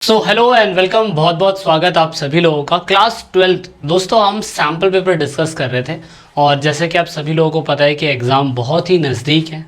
Hello and welcome. बहुत बहुत स्वागत आप सभी लोगों का। क्लास 12 दोस्तों हम सैम्पल पेपर डिस्कस कर रहे थे और जैसे कि आप सभी लोगों को पता है कि एग्ज़ाम बहुत ही नज़दीक है,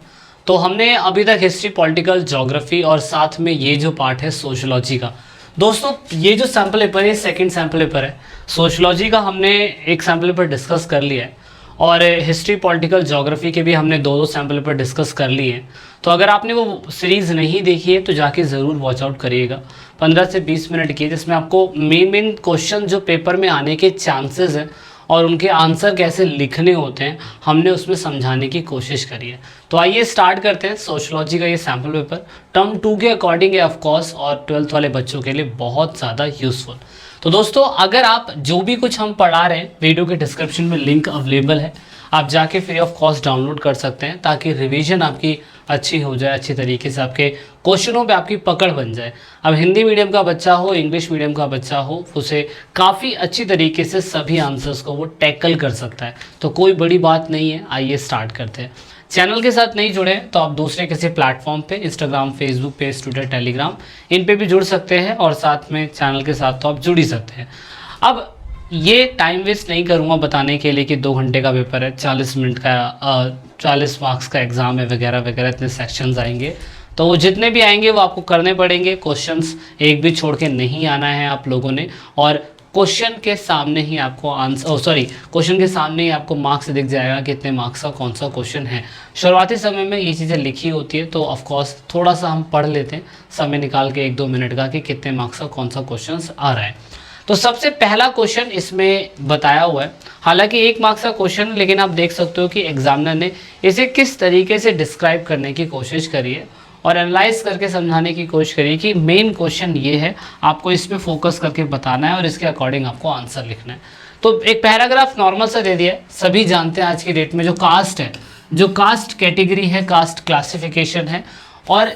तो हमने अभी तक हिस्ट्री, पॉलिटिकल, ज्योग्राफी और साथ में ये जो पार्ट है सोशलॉजी का। दोस्तों ये जो सैम्पल पेपर है सेकंड सैम्पल पेपर है। सोशलॉजी का हमने एक सैम्पल पेपर डिस्कस कर लिया है और हिस्ट्री, पॉलिटिकल, ज्योग्राफी के भी हमने दो सैम्पल पेपर डिस्कस कर लिए हैं। तो अगर आपने वो सीरीज़ नहीं देखी है तो जाके ज़रूर वॉच आउट करिएगा। 15 से 20 मिनट की, जिसमें आपको मेन क्वेश्चन जो पेपर में आने के चांसेस हैं और उनके आंसर कैसे लिखने होते हैं हमने उसमें समझाने की कोशिश करी है। तो आइए स्टार्ट करते हैं सोशलॉजी का ये सैम्पल पेपर। टर्म 2 के अकॉर्डिंग है ऑफकोर्स और 12th वाले बच्चों के लिए बहुत ज़्यादा यूज़फुल। तो दोस्तों अगर आप जो भी कुछ हम पढ़ा रहे हैं वीडियो के डिस्क्रिप्शन में लिंक अवेलेबल है, आप जाके फ्री ऑफ कॉस्ट डाउनलोड कर सकते हैं ताकि रिवीजन आपकी अच्छी हो जाए, अच्छी तरीके से आपके क्वेश्चनों पे आपकी पकड़ बन जाए। अब हिंदी मीडियम का बच्चा हो, इंग्लिश मीडियम का बच्चा हो, उसे काफ़ी अच्छी तरीके से सभी आंसर्स को वो टैकल कर सकता है। तो कोई बड़ी बात नहीं है, आइए स्टार्ट करते हैं। चैनल के साथ नहीं जुड़े तो आप दूसरे किसी प्लेटफॉर्म पे, Instagram, Facebook page, Twitter, Telegram, इन पे भी जुड़ सकते हैं और साथ में चैनल के साथ तो आप जुड़ ही सकते हैं। अब ये टाइम वेस्ट नहीं करूँगा बताने के लिए कि 2 घंटे का पेपर है, 40 मिनट का 40 मार्क्स का एग्ज़ाम है वगैरह वगैरह, इतने सेक्शंस आएंगे तो वो जितने भी आएंगे वो आपको करने पड़ेंगे। क्वेश्चंस एक भी छोड़ के नहीं आना है आप लोगों ने, और क्वेश्चन के सामने ही आपको क्वेश्चन के सामने ही आपको मार्क्स दिख जाएगा कि कितने मार्क्स का कौन सा क्वेश्चन है। शुरुआती समय में ये चीज़ें लिखी होती है तो ऑफकोर्स थोड़ा सा हम पढ़ लेते हैं समय निकाल के 1-2 मिनट का कि कितने मार्क्स का कौन सा क्वेश्चन आ रहा है। तो सबसे पहला क्वेश्चन इसमें बताया हुआ है, हालांकि 1 मार्क्स का क्वेश्चन, लेकिन आप देख सकते हो कि एग्जामिनर ने इसे किस तरीके से डिस्क्राइब करने की कोशिश करी है और एनालाइज करके समझाने की कोशिश करी कि मेन क्वेश्चन ये है, आपको इस पे फोकस करके बताना है और इसके अकॉर्डिंग आपको आंसर लिखना है। तो एक पैराग्राफ नॉर्मल सा दे दिया है। सभी जानते हैं आज की डेट में जो कास्ट है, जो कास्ट कैटेगरी है, कास्ट क्लासिफिकेशन है और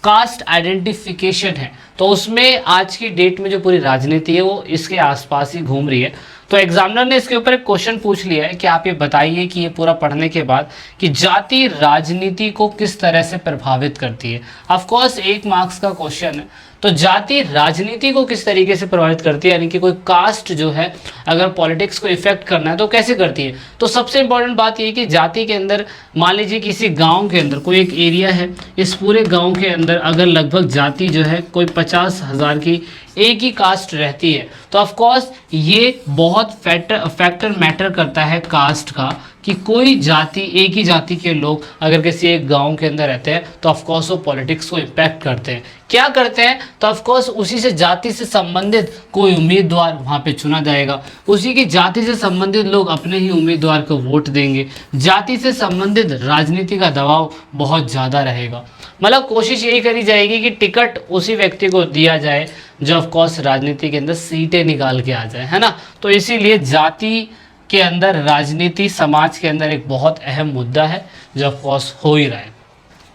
कास्ट आइडेंटिफिकेशन है, तो उसमें आज की डेट में जो पूरी राजनीति है वो इसके आसपास ही घूम रही है। तो एग्जामिनर ने इसके ऊपर एक क्वेश्चन पूछ लिया है कि आप ये बताइए कि ये पूरा पढ़ने के बाद कि जाति राजनीति को किस तरह से प्रभावित करती है। ऑफ कोर्स 1 मार्क्स का क्वेश्चन है, तो जाति राजनीति को किस तरीके से प्रभावित करती है, यानी कि कोई कास्ट जो है अगर पॉलिटिक्स को इफेक्ट करना है तो कैसे करती है। तो सबसे इंपॉर्टेंट बात ये है कि जाति के अंदर, मान लीजिए किसी गांव के अंदर कोई एक एरिया है, इस पूरे गांव के अंदर अगर लगभग जाति जो है कोई 50,000 की एक ही कास्ट रहती है, तो ऑफ कोर्स ये बहुत फैक्टर मैटर करता है कास्ट का, कि कोई जाति, एक ही जाति के लोग अगर किसी एक गांव के अंदर रहते हैं तो ऑफ कोर्स वो पॉलिटिक्स को इम्पैक्ट करते हैं। क्या करते हैं तो ऑफ कोर्स उसी से जाति से संबंधित कोई उम्मीदवार वहां पे चुना जाएगा, उसी की जाति से संबंधित लोग अपने ही उम्मीदवार को वोट देंगे, जाति से संबंधित राजनीति का दबाव बहुत ज़्यादा रहेगा। मतलब कोशिश यही करी जाएगी कि टिकट उसी व्यक्ति को दिया जाए जो ऑफकोर्स राजनीति के अंदर सीटें निकाल के आ जाए, है ना। तो इसीलिए जाति के अंदर राजनीति समाज के अंदर एक बहुत अहम मुद्दा है जो ऑफकोर्स हो ही रहा है।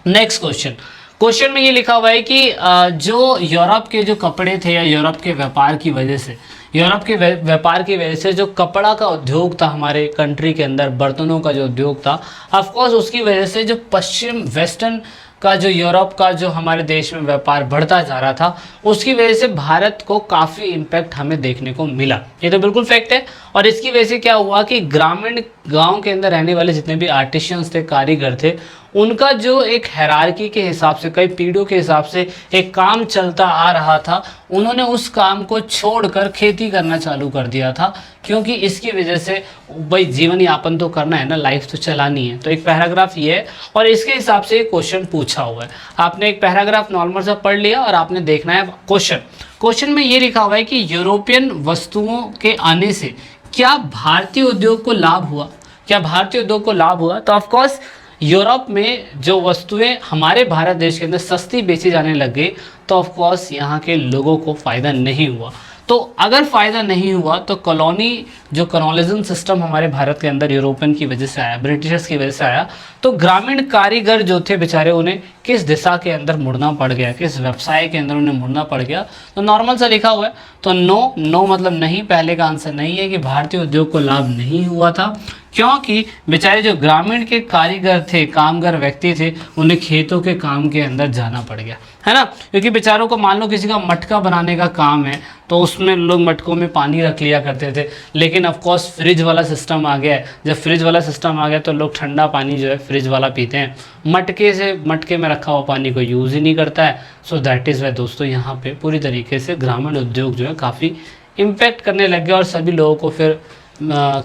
नेक्स्ट क्वेश्चन में ये लिखा हुआ है कि जो यूरोप के जो कपड़े थे या यूरोप के व्यापार की वजह से, यूरोप के व्यापार की वजह से जो कपड़ा का उद्योग था हमारे कंट्री के अंदर, बर्तनों का जो उद्योग था, ऑफकोर्स उसकी वजह से जो पश्चिम वेस्टर्न का जो यूरोप का जो हमारे देश में व्यापार बढ़ता जा रहा था, उसकी वजह से भारत को काफ़ी इम्पैक्ट हमें देखने को मिला। ये तो बिल्कुल फैक्ट है। और इसकी वजह से क्या हुआ कि ग्रामीण गांव के अंदर रहने वाले जितने भी आर्टिशियंस थे, कारीगर थे, उनका जो एक हायरार्की के हिसाब से, कई पीढ़ियों के हिसाब से एक काम चलता आ रहा था, उन्होंने उस काम को छोड़कर खेती करना चालू कर दिया था, क्योंकि इसकी वजह से भाई जीवन यापन तो करना है ना, लाइफ तो चलानी है। तो एक पैराग्राफ ये है और इसके हिसाब से क्वेश्चन पूछा हुआ है। आपने एक पैराग्राफ नॉर्मल सा पढ़ लिया और आपने देखना है क्वेश्चन में ये लिखा हुआ है कि यूरोपियन वस्तुओं के आने से क्या भारतीय उद्योग को लाभ हुआ, क्या भारतीय उद्योग को लाभ हुआ। तो ऑफकोर्स यूरोप में जो वस्तुएं हमारे भारत देश के अंदर सस्ती बेची जाने लग गई, तो ऑफकोर्स यहाँ के लोगों को फ़ायदा नहीं हुआ। तो अगर फ़ायदा नहीं हुआ तो कॉलोनिज्म सिस्टम हमारे भारत के अंदर यूरोपियन की वजह से आया, ब्रिटिशर्स की वजह से आया, तो ग्रामीण कारीगर जो थे बेचारे, उन्हें किस दिशा के अंदर मुड़ना पड़ गया, किस व्यवसाय के अंदर उन्हें मुड़ना पड़ गया। तो नॉर्मल सा लिखा हुआ है, तो नो मतलब नहीं, पहले का आंसर नहीं है कि भारतीय उद्योग को लाभ नहीं हुआ था, क्योंकि बेचारे जो ग्रामीण के कारीगर थे, कामगार व्यक्ति थे, उन्हें खेतों के काम के अंदर जाना पड़ गया, है ना, क्योंकि बेचारों को मान लो किसी का मटका बनाने का काम है तो उसमें लोग मटकों में पानी रख लिया करते थे, लेकिन ऑफ कोर्स फ्रिज वाला सिस्टम आ गया है। जब फ्रिज वाला सिस्टम आ गया तो लोग ठंडा पानी जो है फ्रिज वाला पीते हैं, मटके में रखा हुआ पानी को यूज़ ही नहीं करता है। सो दैट इज़ वाई दोस्तों यहाँ पे पूरी तरीके से ग्रामीण उद्योग जो है काफ़ी इम्पैक्ट करने लग गया और सभी लोगों को फिर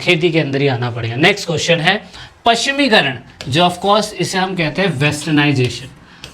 खेती के अंदर ही आना पड़ेगा। नेक्स्ट क्वेश्चन है पश्चिमीकरण, जो ऑफ कोर्स इसे हम कहते हैं वेस्टर्नाइजेशन।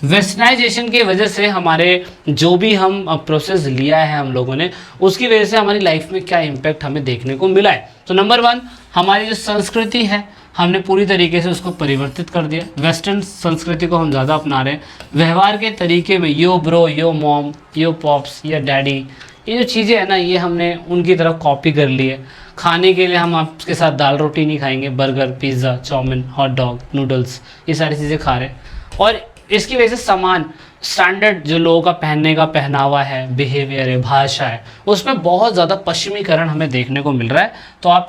वेस्टर्नाइजेशन की वजह से हमारे जो भी हम प्रोसेस लिया है हम लोगों ने, उसकी वजह से हमारी लाइफ में क्या इम्पैक्ट हमें देखने को मिला है। तो नंबर 1, हमारी जो संस्कृति है हमने पूरी तरीके से उसको परिवर्तित कर दिया। वेस्टर्न संस्कृति को हम ज़्यादा अपना रहे हैं। व्यवहार के तरीके में यो ब्रो, यो मॉम, यो पॉप्स, या डैडी, ये जो चीज़ें हैं ना, ये हमने उनकी तरफ कॉपी कर ली है। खाने के लिए हम आपके साथ दाल रोटी नहीं खाएंगे, burger, pizza, chowmein, hot dog, noodles, ये सारी चीज़ें खा रहे हैं। और इसकी वजह से समान स्टैंडर्ड जो लोगों का पहनने का पहनावा है, बिहेवियर है, भाषा है, उसमें बहुत ज़्यादा पश्चिमीकरण हमें देखने को मिल रहा है। तो आप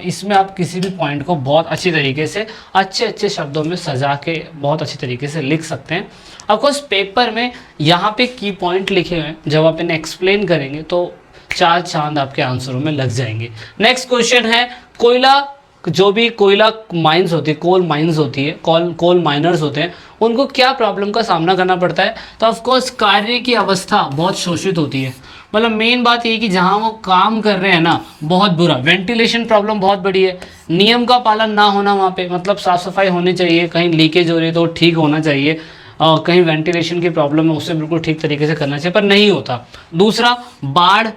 किसी भी पॉइंट को बहुत अच्छी तरीके से अच्छे शब्दों में सजा के बहुत अच्छी तरीके से लिख सकते हैं। ऑफकोर्स पेपर में यहाँ पे की पॉइंट लिखे हुए हैं, जब आप इन्हें एक्सप्लेन करेंगे तो 4 चांद आपके आंसरों में लग जाएंगे। नेक्स्ट क्वेश्चन है कोयला, जो भी कोयला माइंस होती है, कोल माइंस होती है, कोल माइनर्स होते हैं, उनको क्या प्रॉब्लम का सामना करना पड़ता है। तो ऑफकोर्स कार्य की अवस्था बहुत शोषित होती है। मतलब मेन बात ये कि जहाँ वो काम कर रहे हैं ना, बहुत बुरा वेंटिलेशन प्रॉब्लम बहुत बड़ी है। नियम का पालन ना होना वहाँ पे, मतलब साफ़ सफाई होनी चाहिए, कहीं लीकेज हो रही है तो ठीक होना चाहिए, कहीं वेंटिलेशन की प्रॉब्लम है उसे बिल्कुल ठीक तरीके से करना चाहिए, पर नहीं होता। दूसरा, बाढ़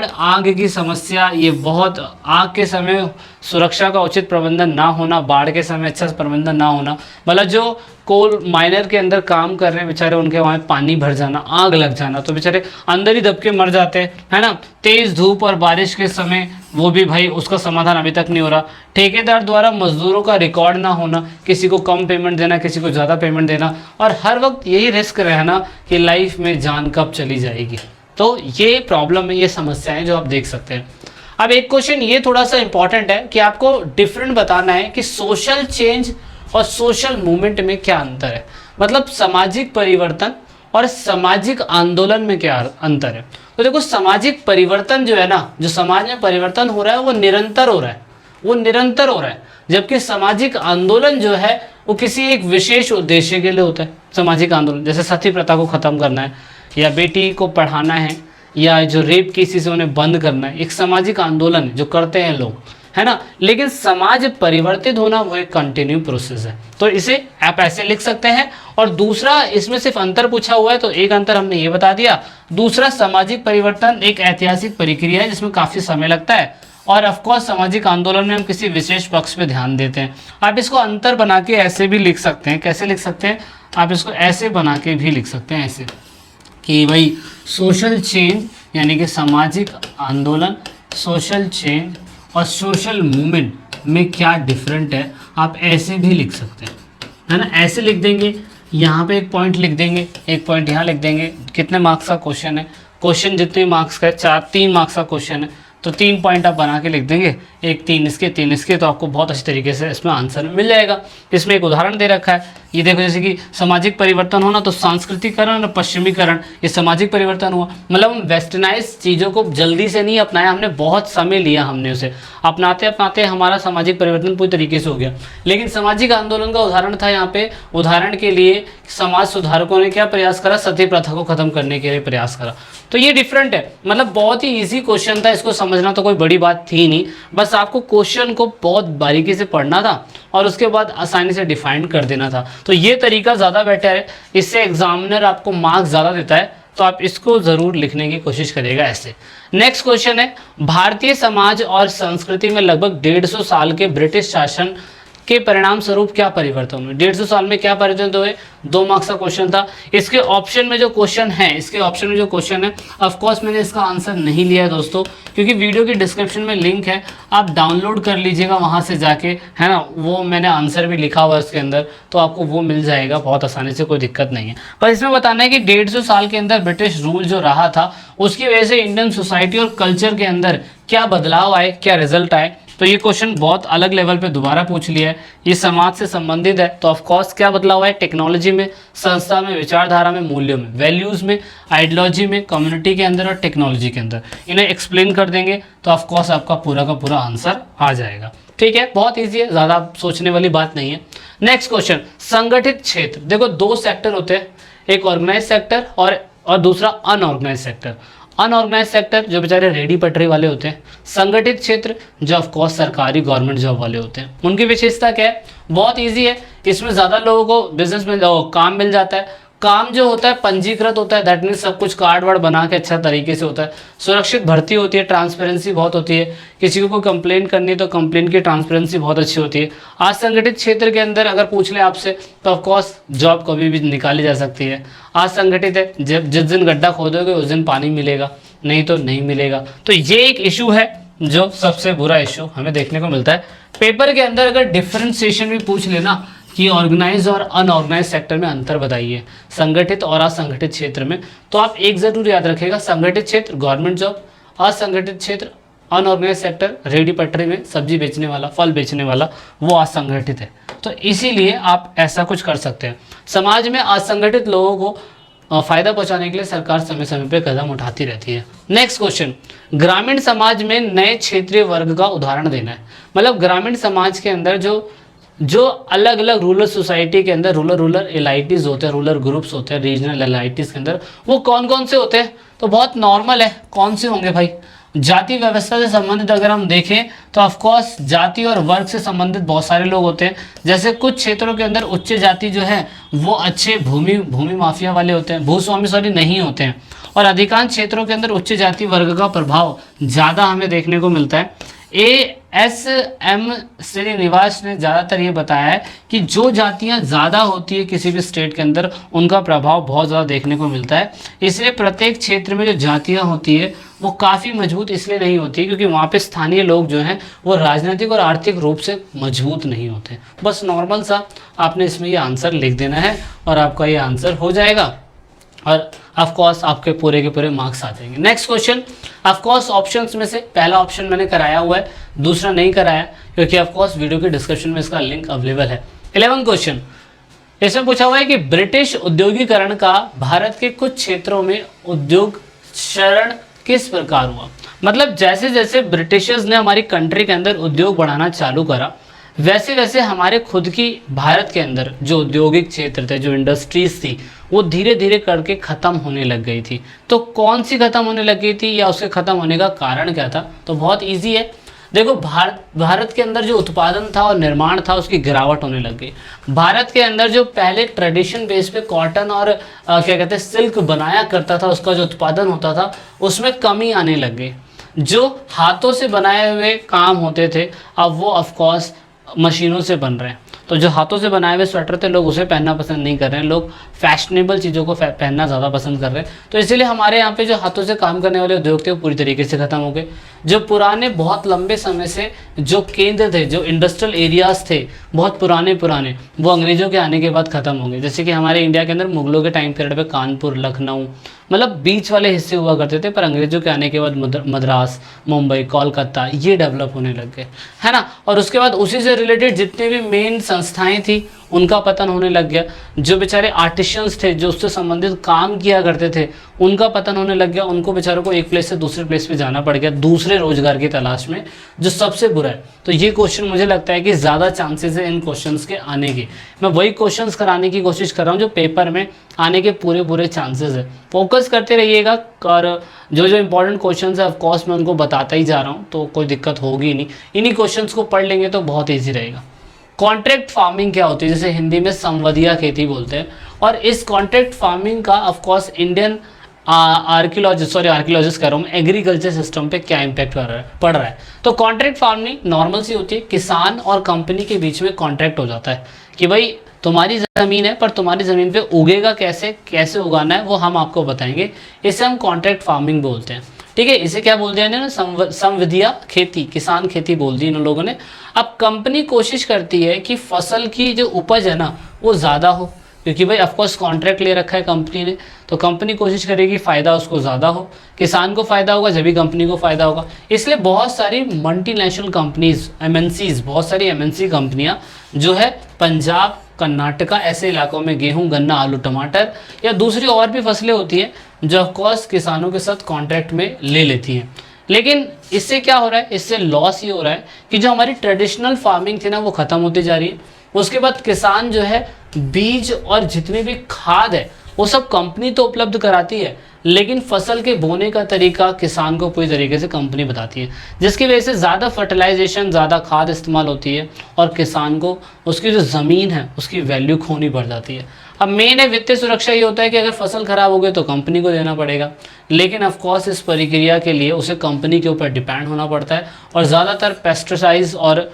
आग की समस्या, ये बहुत, आग के समय सुरक्षा का उचित प्रबंधन ना होना, बाढ़ के समय अच्छा प्रबंधन ना होना, मतलब जो कोल माइनर के अंदर काम कर रहे हैं बेचारे, उनके वहाँ पानी भर जाना, आग लग जाना, तो बेचारे अंदर ही दब के मर जाते हैं, है ना। तेज़ धूप और बारिश के समय वो भी भाई उसका समाधान अभी तक नहीं हो रहा। ठेकेदार द्वारा मजदूरों का रिकॉर्ड ना होना, किसी को कम पेमेंट देना, किसी को ज़्यादा पेमेंट देना, और हर वक्त यही रिस्क रहना कि लाइफ में जान कब चली जाएगी। तो ये प्रॉब्लम है, ये समस्याएं जो आप देख सकते हैं। अब एक क्वेश्चन ये थोड़ा सा इंपॉर्टेंट है कि आपको डिफरेंट बताना है कि सोशल चेंज और सोशल मूवमेंट में क्या अंतर है, मतलब सामाजिक परिवर्तन और सामाजिक आंदोलन में क्या अंतर है। तो देखो, सामाजिक परिवर्तन जो है ना, जो समाज में परिवर्तन हो रहा है वो निरंतर हो रहा है, जबकि सामाजिक आंदोलन जो है वो किसी एक विशेष उद्देश्य के लिए होता है। सामाजिक आंदोलन जैसे सती प्रथा को खत्म करना है, या बेटी को पढ़ाना है, या जो रेप केसेस है उन्हें बंद करना है, एक सामाजिक आंदोलन है जो करते हैं लोग, है ना। लेकिन समाज परिवर्तित होना वो एक कंटिन्यू प्रोसेस है। तो इसे आप ऐसे लिख सकते हैं। और दूसरा, इसमें सिर्फ अंतर पूछा हुआ है तो एक अंतर हमने ये बता दिया। दूसरा, सामाजिक परिवर्तन एक ऐतिहासिक प्रक्रिया है जिसमें काफ़ी समय लगता है, और ऑफकोर्स सामाजिक आंदोलन में हम किसी विशेष पक्ष पे ध्यान देते हैं। आप इसको अंतर बना के ऐसे भी लिख सकते हैं। कैसे लिख सकते हैं? आप इसको ऐसे बना के भी लिख सकते हैं, ऐसे कि भाई सोशल चेंज यानी कि सामाजिक आंदोलन, सोशल चेंज और सोशल मूवमेंट में क्या डिफरेंट है, आप ऐसे भी लिख सकते हैं, है ना। ऐसे लिख देंगे, यहाँ पे एक पॉइंट लिख देंगे, एक पॉइंट यहाँ लिख देंगे। कितने मार्क्स का क्वेश्चन है? क्वेश्चन जितने मार्क्स का है, 3 मार्क्स का क्वेश्चन है, तो 3 पॉइंट आप बना के लिख देंगे, एक 3 इसके 3 इसके, तो आपको बहुत अच्छी तरीके से इसमें आंसर मिल जाएगा। इसमें एक उदाहरण दे रखा है, ये देखो, जैसे कि सामाजिक परिवर्तन होना, तो सांस्कृतिकरण और पश्चिमीकरण, ये सामाजिक परिवर्तन हुआ। मतलब हम वेस्टर्नाइज चीज़ों को जल्दी से नहीं अपनाया, हमने बहुत समय लिया, हमने उसे अपनाते अपनाते हमारा सामाजिक परिवर्तन पूरी तरीके से हो गया। लेकिन सामाजिक आंदोलन का उदाहरण था यहाँ पे, उदाहरण के लिए समाज सुधारकों ने क्या प्रयास करा? सती प्रथा को खत्म करने के लिए प्रयास करा। तो ये डिफरेंट है, मतलब बहुत ही ईजी क्वेश्चन था, इसको समझना तो कोई बड़ी बात थी नहीं, बस आपको क्वेश्चन को बहुत बारीकी से पढ़ना था और उसके बाद आसानी से डिफाइन कर देना था। तो ये तरीका ज़्यादा बेटर है, इससे एग्जामिनर आपको मार्क्स ज़्यादा देता है, तो आप इसको ज़रूर लिखने की कोशिश करिएगा ऐसे। नेक्स्ट क्वेश्चन है, भारतीय समाज और संस्कृति में लगभग 150 साल के ब्रिटिश शासन के परिणाम स्वरूप क्या परिवर्तन हुए? 150 साल में क्या परिवर्तन हुए? 2 मार्क्स का क्वेश्चन था। इसके ऑप्शन में जो क्वेश्चन है, ऑफ कोर्स मैंने इसका आंसर नहीं लिया है दोस्तों, क्योंकि वीडियो की डिस्क्रिप्शन में लिंक है, आप डाउनलोड कर लीजिएगा वहाँ से जाके, है ना। वो मैंने आंसर भी लिखा हुआ है उसके अंदर, तो आपको वो मिल जाएगा बहुत आसानी से, कोई दिक्कत नहीं है। पर इसमें बताना है कि 150 साल के अंदर ब्रिटिश रूल जो रहा था, उसकी वजह से इंडियन सोसाइटी और कल्चर के अंदर क्या बदलाव आए, क्या रिजल्ट आए, तो ये क्वेश्चन बहुत अलग लेवल पे दोबारा पूछ लिया है, ये समाज से संबंधित है। तो ऑफ कोर्स क्या बदला हुआ है, टेक्नोलॉजी में, संस्था में, विचारधारा में, मूल्यों में, वैल्यूज़ में, आइडियोलॉजी में, कम्युनिटी के अंदर और टेक्नोलॉजी के अंदर, इन्हें एक्सप्लेन कर देंगे तो ऑफ कोर्स आपका पूरा का पूरा आंसर आ जाएगा। ठीक है, बहुत ईजी है, ज़्यादा सोचने वाली बात नहीं है। नेक्स्ट क्वेश्चन, संगठित क्षेत्र। देखो दो सेक्टर होते हैं, एक ऑर्गेनाइज सेक्टर और दूसरा अनऑर्गेनाइज सेक्टर। अनऑर्गेनाइज सेक्टर जो बेचारे रेडी पटरी वाले होते हैं, संगठित क्षेत्र जो ऑफकोर्स सरकारी गवर्नमेंट जॉब वाले होते हैं। उनकी विशेषता क्या है, बहुत ईजी है, इसमें ज़्यादा लोगों को बिजनेस में काम मिल जाता है। काम जो होता है पंजीकृत होता है, दैट मीन्स सब कुछ कार्ड वार्ड बना के अच्छा तरीके से होता है। सुरक्षित भर्ती होती है, ट्रांसपेरेंसी बहुत होती है, किसी को कोई कंप्लेंट करनी है तो कंप्लेंट की ट्रांसपेरेंसी बहुत अच्छी होती है। असंगठित क्षेत्र के अंदर अगर पूछ ले आपसे तो ऑफकोर्स जॉब कभी भी निकाली जा सकती है। असंगठित है, जब जिस दिन गड्ढा खोदोगे उस दिन पानी मिलेगा, नहीं तो नहीं मिलेगा। तो ये एक इशू है जो सबसे बुरा इशू हमें देखने को मिलता है। पेपर के अंदर अगर डिफरेंशिएशन भी पूछ लेना कि ऑर्गेनाइज और अनऑर्गेनाइज सेक्टर में अंतर बताइए, संगठित और असंगठित क्षेत्र में, तो आप एक जरूर याद रखिएगा, संगठित क्षेत्र गवर्नमेंट जॉब, असंगठित क्षेत्र अनऑर्गेनाइज सेक्टर रेडी पटरी में सब्जी बेचने वाला, फल बेचने वाला, वो असंगठित है। तो इसीलिए आप ऐसा कुछ कर सकते हैं। समाज में असंगठित लोगों को फायदा पहुंचाने के लिए सरकार समय समय पर कदम उठाती रहती है। नेक्स्ट क्वेश्चन, ग्रामीण समाज में नए क्षेत्रीय वर्ग का उदाहरण देना है। मतलब ग्रामीण समाज के अंदर जो अलग अलग रूरल सोसाइटी के अंदर रूरल एलआईटीज होते हैं, रूरल ग्रुप्स होते हैं, रीजनल एलआईटीज के अंदर, वो कौन कौन से होते हैं, तो बहुत नॉर्मल है। कौन से होंगे भाई, जाति व्यवस्था से संबंधित अगर हम देखें तो ऑफकोर्स जाति और वर्ग से संबंधित बहुत सारे लोग होते हैं। जैसे कुछ क्षेत्रों के अंदर उच्च जाति जो है वो अच्छे भूमि माफिया वाले होते हैं, भूस्वामी नहीं होते हैं। और अधिकांश क्षेत्रों के अंदर उच्च जाति वर्ग का प्रभाव ज़्यादा हमें देखने को मिलता है। ASM श्रीनिवास ने ज़्यादातर ये बताया है कि जो जातियाँ ज़्यादा होती है किसी भी स्टेट के अंदर, उनका प्रभाव बहुत ज़्यादा देखने को मिलता है। इसलिए प्रत्येक क्षेत्र में जो जातियाँ होती है वो काफ़ी मजबूत इसलिए नहीं होती क्योंकि वहाँ पे स्थानीय लोग जो हैं वो राजनीतिक और आर्थिक रूप से मजबूत नहीं होते। बस नॉर्मल सा आपने इसमें ये आंसर लिख देना है और आपका ये आंसर हो जाएगा और ऑफकोर्स आपके पूरे के पूरे मार्क्स आ जाएंगे। नेक्स्ट क्वेश्चन, ऑफकोर्स ऑप्शंस में से पहला ऑप्शन मैंने कराया हुआ है, दूसरा नहीं कराया क्योंकि ऑफकोर्स वीडियो के डिस्क्रिप्शन में इसका लिंक अवेलेबल है। 11 क्वेश्चन, इसमें पूछा हुआ है कि ब्रिटिश उद्योगीकरण का भारत के कुछ क्षेत्रों में उद्योग शरण किस प्रकार हुआ। मतलब जैसे जैसे ब्रिटिशर्स ने हमारी कंट्री के अंदर उद्योग बढ़ाना चालू करा, वैसे वैसे हमारे खुद की भारत के अंदर जो औद्योगिक क्षेत्र थे, जो इंडस्ट्रीज थी, वो धीरे धीरे करके ख़त्म होने लग गई थी। तो कौन सी ख़त्म होने लग गई थी या उसके ख़त्म होने का कारण क्या था, तो बहुत इजी है। देखो भारत के अंदर जो उत्पादन था और निर्माण था उसकी गिरावट होने लग गई। भारत के अंदर जो पहले ट्रेडिशन बेस पे कॉटन और क्या कहते हैं सिल्क बनाया करता था, उसका जो उत्पादन होता था उसमें कमी आने लग गई। जो हाथों से बनाए हुए काम होते थे अब वो ऑफकोर्स मशीनों से बन रहे हैं। तो जो हाथों से बनाए हुए स्वेटर थे लोग उसे पहनना पसंद नहीं कर रहे हैं, लोग फैशनेबल चीज़ों को पहनना ज़्यादा पसंद कर रहे हैं। तो इसीलिए हमारे यहाँ पे जो हाथों से काम करने वाले उद्योग थे वो पूरी तरीके से ख़त्म हो गए। जो पुराने बहुत लंबे समय से जो केंद्र थे, जो इंडस्ट्रियल एरियाज़ थे बहुत पुराने वो अंग्रेज़ों के आने के बाद ख़त्म हो गए। जैसे कि हमारे इंडिया के अंदर मुगलों के टाइम पीरियड पर कानपुर, लखनऊ, मतलब बीच वाले हिस्से हुआ करते थे, पर अंग्रेज़ों के आने के बाद मद्रास, मुंबई, कोलकाता ये डेवलप होने लग गए, है ना। और उसके बाद उसी से रिलेटेड जितने भी मेन संस्थाएं थी उनका पतन होने लग गया। जो बेचारे आर्टिशियंस थे जो उससे संबंधित काम किया करते थे उनका पतन होने लग गया। उनको बेचारों को एक प्लेस से दूसरे प्लेस पे जाना पड़ गया दूसरे रोजगार की तलाश में, जो सबसे बुरा है। तो ये क्वेश्चन मुझे लगता है कि ज़्यादा चांसेस है इन क्वेश्चंस के आने की। मैं वही क्वेश्चंस कराने की कोशिश कर रहा हूँ जो पेपर में आने के पूरे चांसेस है। फोकस करते रहिएगा और जो जो इंपॉर्टेंट क्वेश्चंस है ऑफकोर्स मैं उनको बताता ही जा रहा हूँ, तो कोई दिक्कत होगी नहीं। इन्हीं क्वेश्चंस को पढ़ लेंगे तो बहुत ईजी रहेगा। कॉन्ट्रैक्ट फार्मिंग क्या होती है, जिसे हिंदी में संवदिया खेती बोलते हैं, और इस कॉन्ट्रैक्ट फार्मिंग का ऑफकोर्स इंडियन आर्कियोलॉजिस्ट कह रहा हूँ, एग्रीकल्चर सिस्टम पे क्या इम्पैक्ट पड़ रहा है। तो कॉन्ट्रैक्ट फार्मिंग नॉर्मल सी होती है, किसान और कंपनी के बीच में कॉन्ट्रैक्ट हो जाता है कि भाई तुम्हारी ज़मीन है पर तुम्हारी ज़मीन पे उगेगा कैसे उगाना है वो हम आपको बताएंगे। इसे हम कॉन्ट्रैक्ट फार्मिंग बोलते हैं, ठीक है। इसे क्या बोल दिया इन्होंने, संविदिया खेती, किसान खेती बोल दी इन लोगों ने। अब कंपनी कोशिश करती है कि फसल की जो उपज है ना वो ज़्यादा हो, क्योंकि भाई ऑफकोर्स कॉन्ट्रैक्ट ले रखा है कंपनी ने, तो कंपनी कोशिश करेगी फ़ायदा उसको ज़्यादा हो, किसान को फ़ायदा होगा जब भी कंपनी को फ़ायदा होगा। इसलिए बहुत सारी मल्टीनेशनल कंपनीज, एमएनसीज, बहुत सारी एमएनसी कंपनियां जो है पंजाब, कर्नाटका ऐसे इलाकों में गेहूं, गन्ना, आलू, टमाटर या दूसरी और भी फसलें होती हैं जो ऑफकोर्स किसानों के साथ कॉन्ट्रैक्ट में ले लेती हैं। लेकिन इससे क्या हो रहा है, इससे लॉस ये हो रहा है कि जो हमारी ट्रेडिशनल फार्मिंग थी ना वो ख़त्म होती जा रही है। उसके बाद किसान जो है बीज और जितनी भी खाद है वो सब कंपनी तो उपलब्ध कराती है, लेकिन फसल के बोने का तरीका किसान को पूरी तरीके से कंपनी बताती है, जिसकी वजह से ज़्यादा फर्टिलाइजेशन, ज़्यादा खाद इस्तेमाल होती है और किसान को उसकी जो ज़मीन है उसकी वैल्यू खोनी पड़ जाती है। अब मेन है वित्तीय सुरक्षा, ये होता है कि अगर फसल खराब हो गई तो कंपनी को देना पड़ेगा, लेकिन ऑफकोर्स इस प्रक्रिया के लिए उसे कंपनी के ऊपर डिपेंड होना पड़ता है और ज़्यादातर पेस्टिसाइड्स और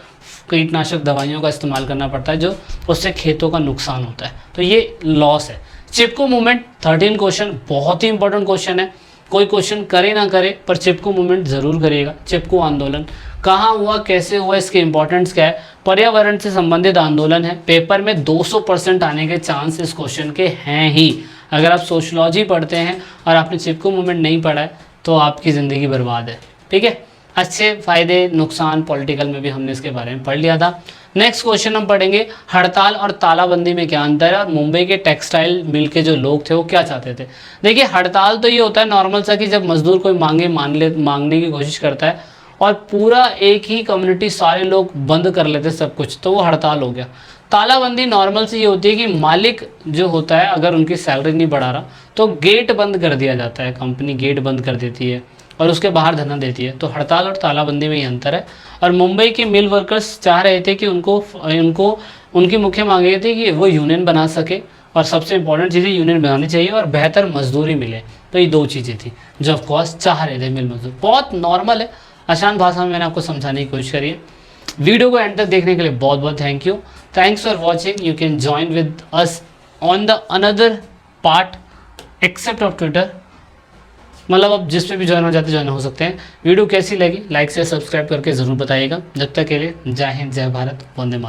कीटनाशक दवाइयों का इस्तेमाल करना पड़ता है जो उससे खेतों का नुकसान होता है। तो ये लॉस है। चिपको मूवमेंट 13 क्वेश्चन, बहुत ही इंपॉर्टेंट क्वेश्चन है। कोई क्वेश्चन करे ना करे पर चिपको मूवमेंट जरूर करिएगा। चिपको आंदोलन कहाँ हुआ, कैसे हुआ, इसके इंपॉर्टेंस क्या है, पर्यावरण से संबंधित आंदोलन है। पेपर में 200% आने के चांस इस क्वेश्चन के हैं ही। अगर आप सोशलॉजी पढ़ते हैं और आपने चिपको मूवमेंट नहीं पढ़ा है तो आपकी ज़िंदगी बर्बाद है। ठीक है, अच्छे फ़ायदे नुकसान पॉलिटिकल में भी हमने इसके बारे में पढ़ लिया था। नेक्स्ट क्वेश्चन हम पढ़ेंगे, हड़ताल और तालाबंदी में क्या अंतर है और मुंबई के टेक्सटाइल मिल के जो लोग थे वो क्या चाहते थे। देखिए, हड़ताल तो ये होता है नॉर्मल सा कि जब मजदूर कोई मांगने की कोशिश करता है और पूरा एक ही कम्युनिटी सारे लोग बंद कर लेते सब कुछ, तो वो हड़ताल हो गया। तालाबंदी नॉर्मल से ये होती है कि मालिक जो होता है अगर उनकी सैलरी नहीं बढ़ा रहा तो गेट बंद कर दिया जाता है, कंपनी गेट बंद कर देती है और उसके बाहर धरना देती है। तो हड़ताल और तालाबंदी में ये अंतर है। और मुंबई के मिल वर्कर्स चाह रहे थे कि उनको उनकी मुख्य मांग ये थी कि वो यूनियन बना सके और सबसे इंपॉर्टेंट चीज़ यूनियन बनानी चाहिए और बेहतर मजदूरी मिले। तो ये दो चीज़ें थी जो ऑफकोर्स चाह रहे थे मिल मजदूर। बहुत नॉर्मल है, आसान भाषा में मैंने आपको समझाने की कोशिश करी है। वीडियो को एंड तक देखने के लिए बहुत बहुत thank you. Thanks for watching. You can join with us on the another part except of Twitter, मतलब आप जिस पे भी ज्वाइन हो जाते ज्वाइन हो सकते हैं। वीडियो कैसी लगी लाइक से सब्सक्राइब करके ज़रूर बताइएगा। जब तक के लिए जय हिंद, जय भारत, वंदे मातरम।